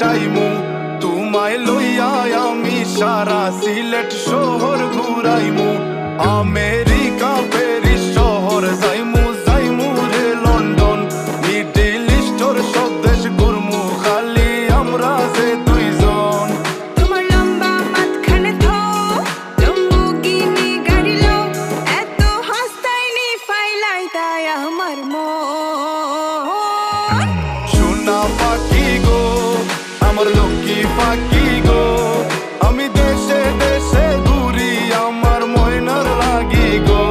কাটাইমু তোমায় লইয়া আমি সারা সিলেট শহর ঘুরাইমু আমেরিকা প্যারিস শহর যাইমু যাইমু রে লন্ডন মিডল ইস্টর সব দেশ ঘুরমু খালি আমরা যে দুইজন তোমার লম্বা মাঝখানে থো লম্বুগিনি গাড়ি লো এত হাসতাইনি ফাইলাই তাই আমার মন সোনা পাখি গো আমার লক্ষ্মী পাখি গো আমি দেশে দেশে ঘুরি আমার ময়নার লাগি গো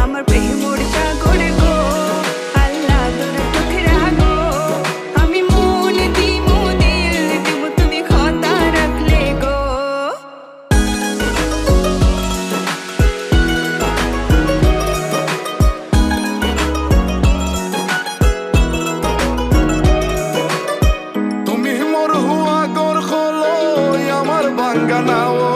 আমার প্রেমর সাগর গো আল্লাহ তোর টুকরা গো আমি মন দিমু দিল দিমু তুমি কথা রাখলে গো তুমি মোর হুয়া গর খলো আমার বাঙ্গানাও